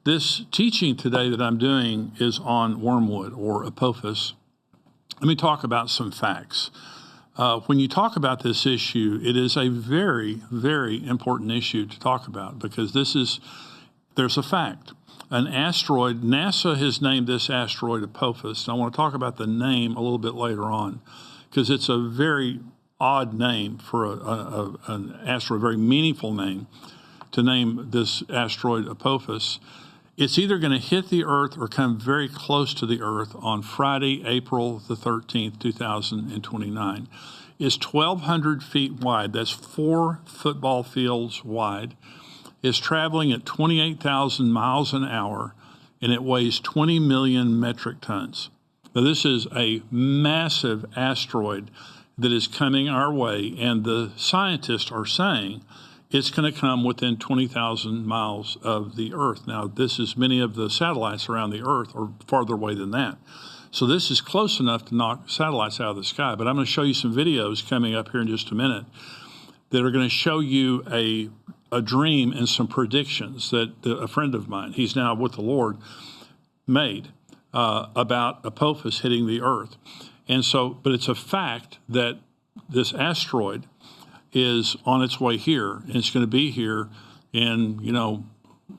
This teaching today that I'm doing is on wormwood or Apophis. Let me talk about some facts. When you talk about this issue, it is a very, very important issue to talk about because there's a fact. An asteroid, NASA has named this asteroid Apophis, and I want to talk about the name a little bit later on because it's a very odd name for an asteroid, a very meaningful name to name this asteroid Apophis. It's either going to hit the Earth or come very close to the Earth on Friday, April the 13th, 2029. It's 1,200 feet wide. That's 4 football fields wide. It's traveling at 28,000 miles an hour, and it weighs 20 million metric tons. Now, this is a massive asteroid that is coming our way, and the scientists are saying it's going to come within 20,000 miles of the Earth. Now, many of the satellites around the Earth are farther away than that. So this is close enough to knock satellites out of the sky. But I'm going to show you some videos coming up here in just a minute that are going to show you a dream and some predictions that a friend of mine, he's now with the Lord, made about Apophis hitting the Earth. And so, but it's a fact that this asteroid is on its way here, and it's going to be here in, a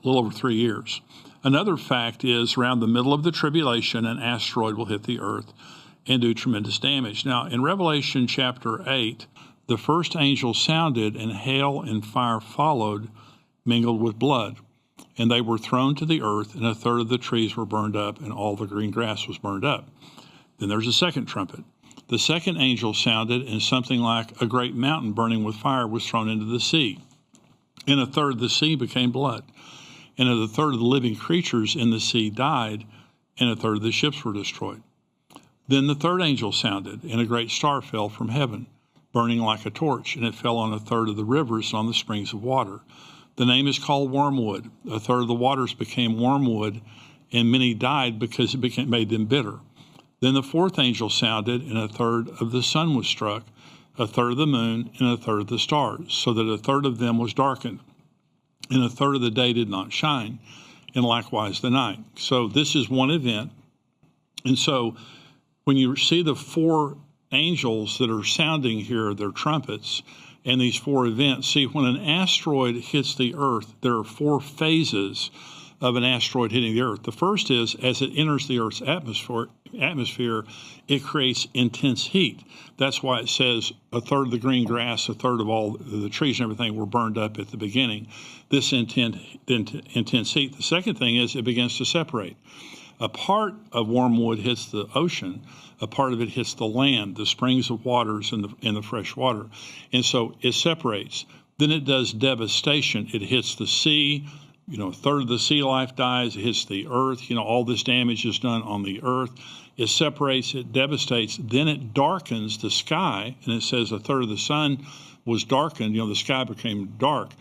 little over 3 years. Another fact is around the middle of the tribulation, an asteroid will hit the Earth and do tremendous damage. Now, in Revelation chapter 8, the first angel sounded, and hail and fire followed, mingled with blood. And they were thrown to the earth, and a third of the trees were burned up, and all the green grass was burned up. Then there's a second trumpet. The second angel sounded, and something like a great mountain burning with fire was thrown into the sea. And a third of the sea became blood. And a third of the living creatures in the sea died, and a third of the ships were destroyed. Then the third angel sounded, and a great star fell from heaven, burning like a torch, and it fell on a third of the rivers and on the springs of water. The name is called Wormwood. A third of the waters became wormwood, and many died because it made them bitter. Then the fourth angel sounded, and a third of the sun was struck, a third of the moon, and a third of the stars, so that a third of them was darkened, and a third of the day did not shine, and likewise the night. So this is one event. And so when you see the 4 angels that are sounding here, their trumpets, and these 4 events, see, when an asteroid hits the Earth, there are 4 phases of an asteroid hitting the Earth. The first is, as it enters the Earth's atmosphere, it creates intense heat. That's why it says a third of the green grass, a third of all the trees and everything were burned up at the beginning. This intense heat. The second thing is it begins to separate. A part of wormwood hits the ocean, a part of it hits the land, the springs of waters and the fresh water. And so it separates. Then it does devastation. It hits the sea. A third of the sea life dies. It hits the earth. All this damage is done on the earth. It separates, it devastates. Then it darkens the sky. And it says a third of the sun was darkened. The sky became dark.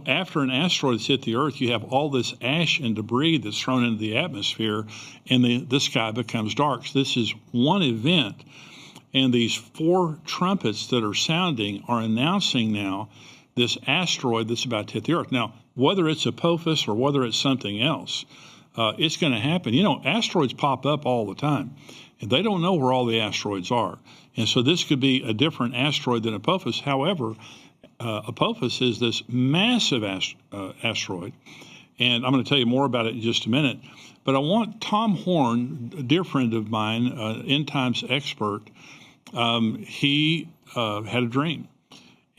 After an asteroid has hit the Earth, you have all this ash and debris that's thrown into the atmosphere, and the sky becomes dark. So this is one event, and these 4 trumpets that are sounding are announcing now this asteroid that's about to hit the Earth. Now, whether it's Apophis or whether it's something else, it's going to happen. Asteroids pop up all the time, and they don't know where all the asteroids are. And so this could be a different asteroid than Apophis. However, Apophis is this massive asteroid, and I'm going to tell you more about it in just a minute. But I want Tom Horn, a dear friend of mine, end times expert, he had a dream,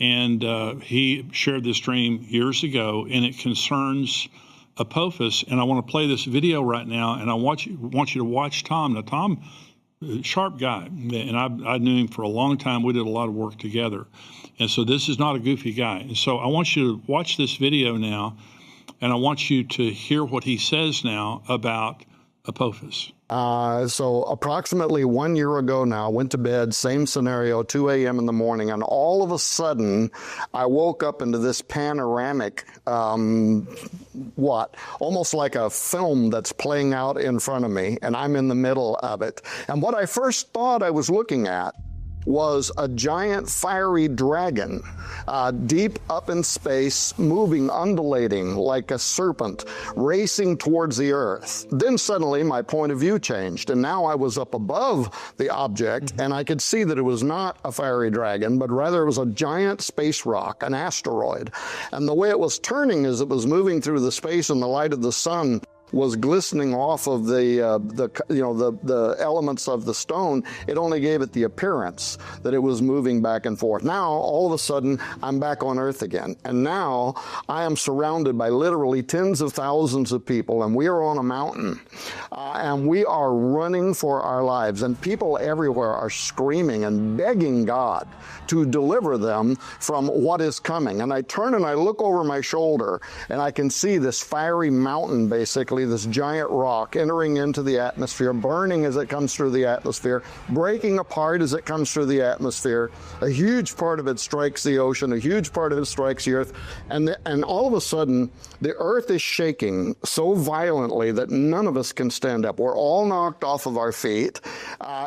and he shared this dream years ago, and it concerns Apophis. And I want to play this video right now, and I want you to watch Tom. Now, Tom, sharp guy, and I knew him for a long time. We did a lot of work together. And so this is not a goofy guy. And so I want you to watch this video now, and I want you to hear what he says now about Apophis. So approximately 1 year ago now, went to bed, same scenario, 2 a.m. in the morning, and all of a sudden, I woke up into this panoramic, almost like a film that's playing out in front of me, and I'm in the middle of it. And what I first thought I was looking at was a giant fiery dragon, deep up in space, moving, undulating like a serpent, racing towards the earth. Then suddenly my point of view changed, and now I was up above the object, and I could see that it was not a fiery dragon, but rather it was a giant space rock, an asteroid. And the way it was turning as it was moving through the space in the light of the sun was glistening off of the elements of the stone. It only gave it the appearance that it was moving back and forth. Now, all of a sudden, I'm back on Earth again. And now I am surrounded by literally tens of thousands of people, and we are on a mountain. And we are running for our lives. And people everywhere are screaming and begging God to deliver them from what is coming. And I turn and I look over my shoulder, and I can see this fiery mountain, basically, this giant rock entering into the atmosphere, burning as it comes through the atmosphere, breaking apart as it comes through the atmosphere. A huge part of it strikes the ocean, a huge part of it strikes the earth, and all of a sudden, the earth is shaking so violently that none of us can stand up. We're all knocked off of our feet.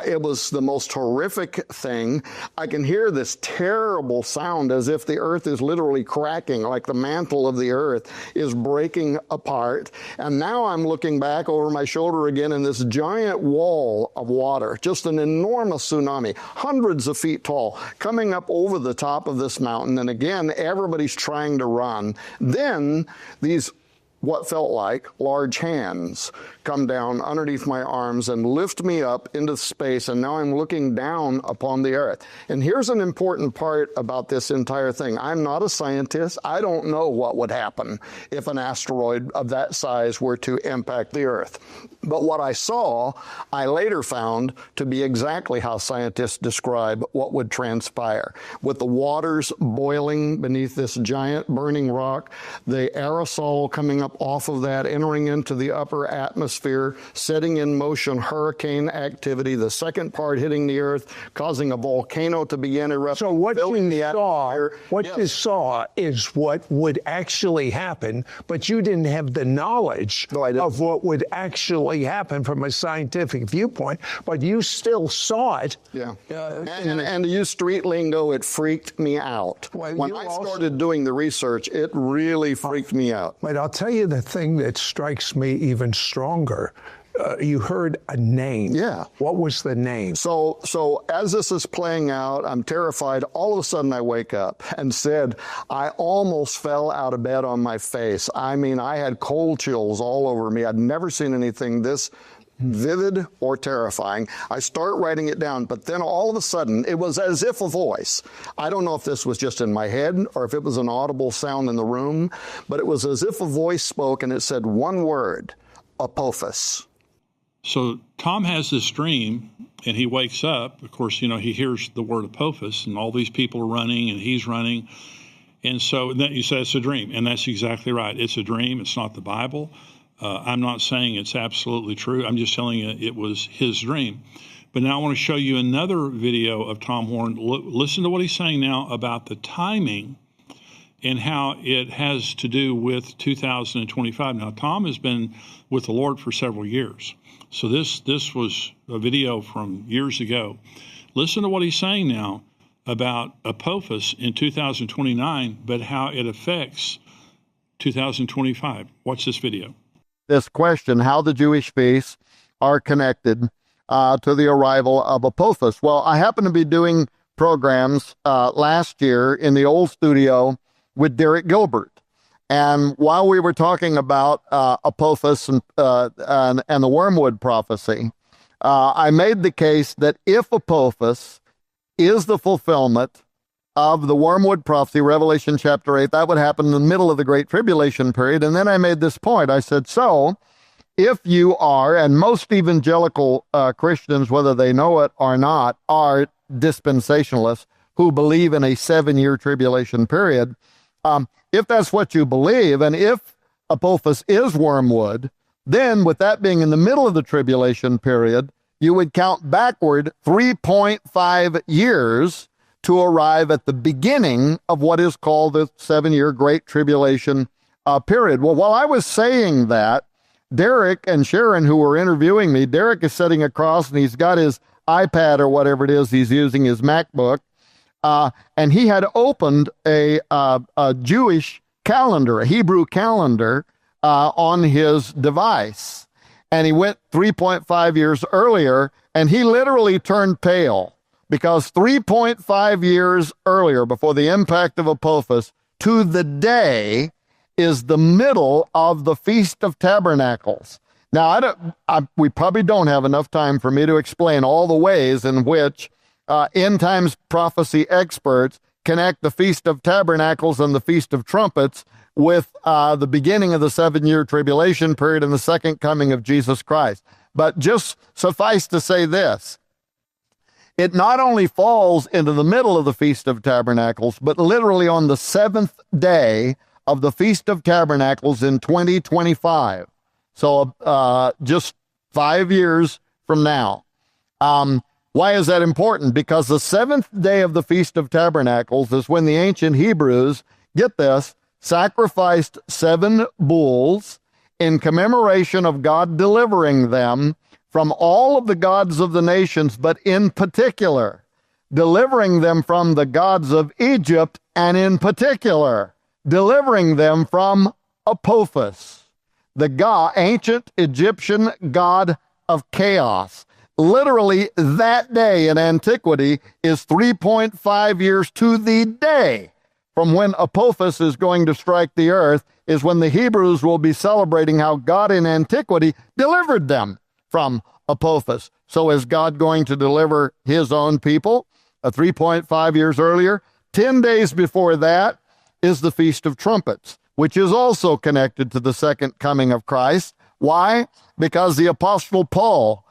It was the most horrific thing. I can hear this terrible sound as if the earth is literally cracking, like the mantle of the earth is breaking apart. And now I'm looking back over my shoulder again, and this giant wall of water, just an enormous tsunami, hundreds of feet tall, coming up over the top of this mountain. And again, everybody's trying to run. Then these, what felt like large hands, come down underneath my arms and lift me up into space, and now I'm looking down upon the earth. And here's an important part about this entire thing. I'm not a scientist. I don't know what would happen if an asteroid of that size were to impact the earth. But what I saw, I later found to be exactly how scientists describe what would transpire. With the waters boiling beneath this giant burning rock, the aerosol coming up off of that, entering into the upper atmosphere, setting in motion hurricane activity, the second part hitting the earth, causing a volcano to begin erupting. So what you saw is what would actually happen, but you didn't have the knowledge of what would actually happen from a scientific viewpoint, but you still saw it. Yeah. And to use street lingo, it freaked me out. When I started doing the research, it really freaked me out. But I'll tell you the thing that strikes me even stronger. You heard a name. Yeah. What was the name? So as this is playing out, I'm terrified. All of a sudden I wake up and said, I almost fell out of bed on my face. I mean, I had cold chills all over me. I'd never seen anything this vivid or terrifying. I start writing it down, but then all of a sudden it was as if a voice. I don't know if this was just in my head or if it was an audible sound in the room, but it was as if a voice spoke, and it said one word: Apophis. So Tom has this dream, and he wakes up. Of course, he hears the word Apophis, and all these people are running, and he's running. And so then you say it's a dream, and that's exactly right. It's a dream. It's not the Bible. I'm not saying it's absolutely true. I'm just telling you it was his dream. But now I want to show you another video of Tom Horn. Listen to what he's saying now about the timing and how it has to do with 2025. Now, Tom has been with the Lord for several years. So this was a video from years ago. Listen to what he's saying now about Apophis in 2029, but how it affects 2025. Watch this video. This question, how the Jewish feasts are connected to the arrival of Apophis. Well, I happen to be doing programs last year in the old studio with Derek Gilbert. And while we were talking about Apophis and the Wormwood prophecy, I made the case that if Apophis is the fulfillment of the Wormwood prophecy, Revelation chapter 8, that would happen in the middle of the Great Tribulation period. And then I made this point. I said, so if you are, and most evangelical Christians, whether they know it or not, are dispensationalists who believe in a 7-year tribulation period, if that's what you believe, and if Apophis is Wormwood, then with that being in the middle of the tribulation period, you would count backward 3.5 years to arrive at the beginning of what is called the 7-year Great Tribulation period. Well, while I was saying that, Derek and Sharon, who were interviewing me, Derek is sitting across and he's got his iPad or whatever it is he's using, his MacBook, and he had opened a Jewish calendar, a Hebrew calendar, on his device. And he went 3.5 years earlier, and he literally turned pale because 3.5 years earlier, before the impact of Apophis, to the day is the middle of the Feast of Tabernacles. Now, we probably don't have enough time for me to explain all the ways in which end times prophecy experts connect the Feast of Tabernacles and the Feast of Trumpets with the beginning of the 7-year tribulation period and the second coming of Jesus Christ. But just suffice to say this, it not only falls into the middle of the Feast of Tabernacles, but literally on the 7th day of the Feast of Tabernacles in 2025. So just 5 years from now. Why is that important? Because the 7th day of the Feast of Tabernacles is when the ancient Hebrews, get this, sacrificed 7 bulls in commemoration of God delivering them from all of the gods of the nations, but in particular, delivering them from the gods of Egypt, and in particular, delivering them from Apophis, the ancient Egyptian god of chaos. Literally, that day in antiquity is 3.5 years to the day from when Apophis is going to strike the earth, is when the Hebrews will be celebrating how God in antiquity delivered them from Apophis. So is God going to deliver his own people 3.5 years earlier? 10 days before that is the Feast of Trumpets, which is also connected to the second coming of Christ. Why? Because the Apostle Paul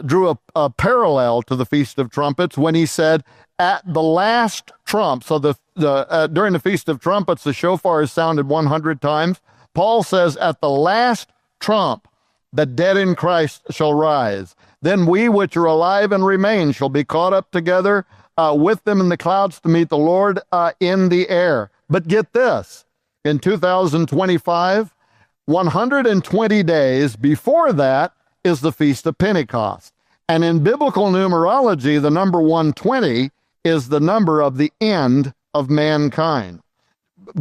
drew a parallel to the Feast of Trumpets when he said, at the last trump, so during the Feast of Trumpets, the shofar is sounded 100 times. Paul says, at the last trump, the dead in Christ shall rise. Then we which are alive and remain shall be caught up together with them in the clouds to meet the Lord in the air. But get this, in 2025, 120 days before that is the Feast of Pentecost. And in biblical numerology, the number 120 is the number of the end of mankind.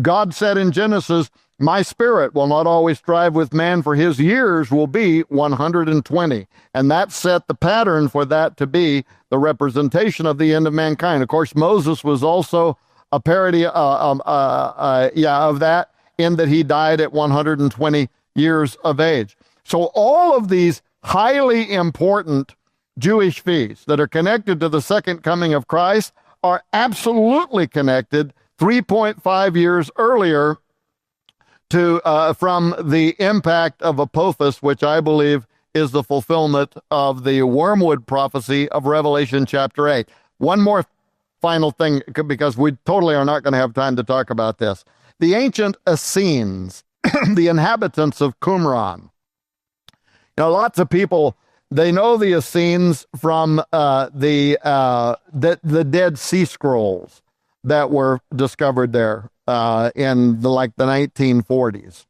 God said in Genesis, my spirit will not always strive with man, for his years will be 120. And that set the pattern for that to be the representation of the end of mankind. Of course, Moses was also a parody of that, in that he died at 120 years of age. So all of these highly important Jewish feasts that are connected to the second coming of Christ are absolutely connected 3.5 years earlier to from the impact of Apophis, which I believe is the fulfillment of the Wormwood prophecy of Revelation chapter 8. One more final thing, because we totally are not going to have time to talk about this. The ancient Essenes, the inhabitants of Qumran. Now, lots of people, they know the Essenes from the Dead Sea Scrolls that were discovered there in the 1940s.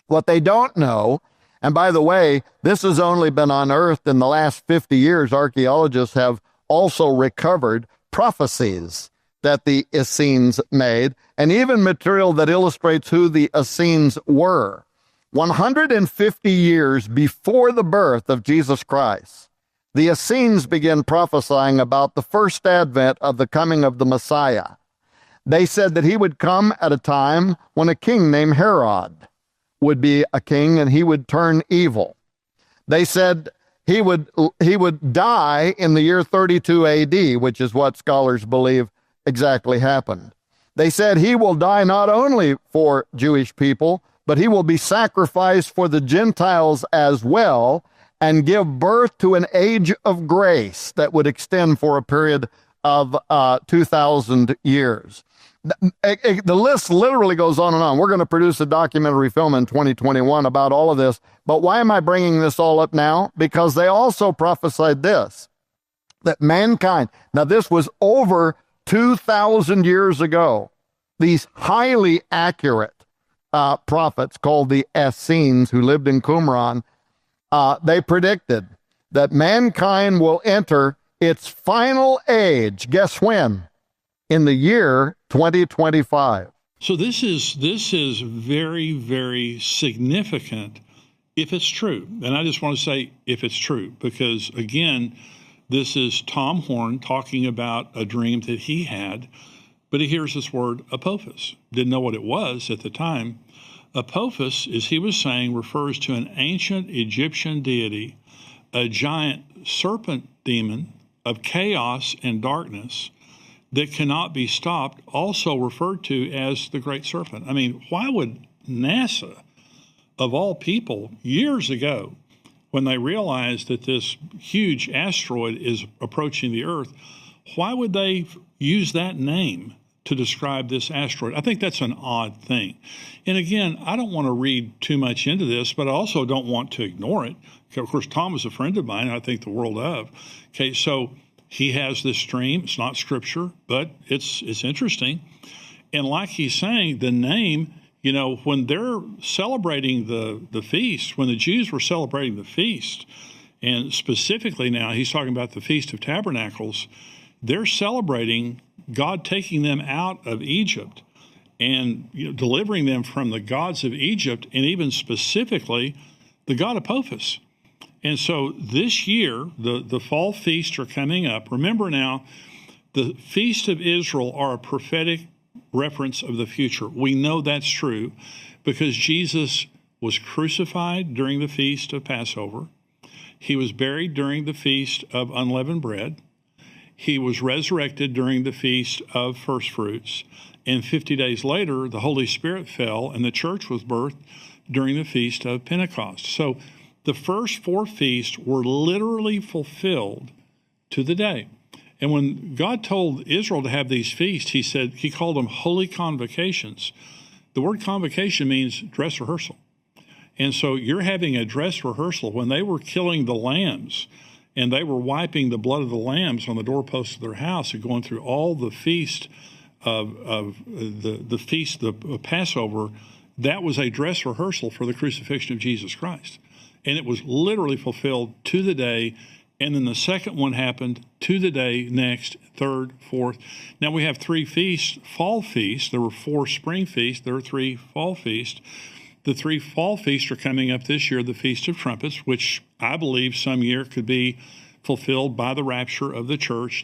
What they don't know, and by the way, this has only been unearthed in the last 50 years. Archaeologists have also recovered prophecies that the Essenes made, and even material that illustrates who the Essenes were. 150 years before the birth of Jesus Christ, the Essenes began prophesying about the first advent of the coming of the Messiah. They said that he would come at a time when a king named Herod would be a king and he would turn evil. They said he would die in the year 32 AD, which is what scholars believe exactly happened. They said he will die not only for Jewish people, but he will be sacrificed for the Gentiles as well, and give birth to an age of grace that would extend for a period of 2,000 years. The list literally goes on and on. We're going to produce a documentary film in 2021 about all of this. But why am I bringing this all up now? Because they also prophesied this, that mankind, now this was over 2,000 years ago, these highly accurate prophets called the Essenes who lived in Qumran, they predicted that mankind will enter its final age. Guess when? In the year 2025. So this is very, very significant if it's true. And I just want to say if it's true, because again, this is Tom Horn talking about a dream that he had, but he hears this word Apophis. Didn't know what it was at the time. Apophis, as he was saying, refers to an ancient Egyptian deity, a giant serpent demon of chaos and darkness that cannot be stopped, also referred to as the Great Serpent. I mean, why would NASA, of all people, years ago, when they realized that this huge asteroid is approaching the Earth, why would they use that name to describe this asteroid? I think that's an odd thing. And again, I don't want to read too much into this, but I also don't want to ignore it. Of course, Tom was a friend of mine, I think the world of. Okay, so he has this dream. It's not scripture, but it's interesting. And like he's saying, the name, you know, when they're celebrating the feast, when the Jews were celebrating the feast, and specifically now he's talking about the Feast of Tabernacles, they're celebrating God taking them out of Egypt and delivering them from the gods of Egypt, and even specifically the god Apophis. And so this year, the fall feasts are coming up. Remember now, the Feast of Israel are a prophetic reference of the future. We know that's true because Jesus was crucified during the Feast of Passover. He was buried during the Feast of Unleavened Bread. He was resurrected during the Feast of First Fruits. And 50 days later, the Holy Spirit fell and the church was birthed during the Feast of Pentecost. So the first four feasts were literally fulfilled to the day. And when God told Israel to have these feasts, he called them holy convocations. The word convocation means dress rehearsal. And so you're having a dress rehearsal. When they were killing the lambs and they were wiping the blood of the lambs on the doorposts of their house and going through all the feast of the feast of Passover, that was a dress rehearsal for the crucifixion of Jesus Christ. And it was literally fulfilled to the day. And then the second one happened to the day, next, third, fourth. Now we have three feasts, fall feasts. There were four spring feasts. There are three fall feasts. The three fall feasts are coming up this year, the Feast of Trumpets, which I believe some year could be fulfilled by the rapture of the church.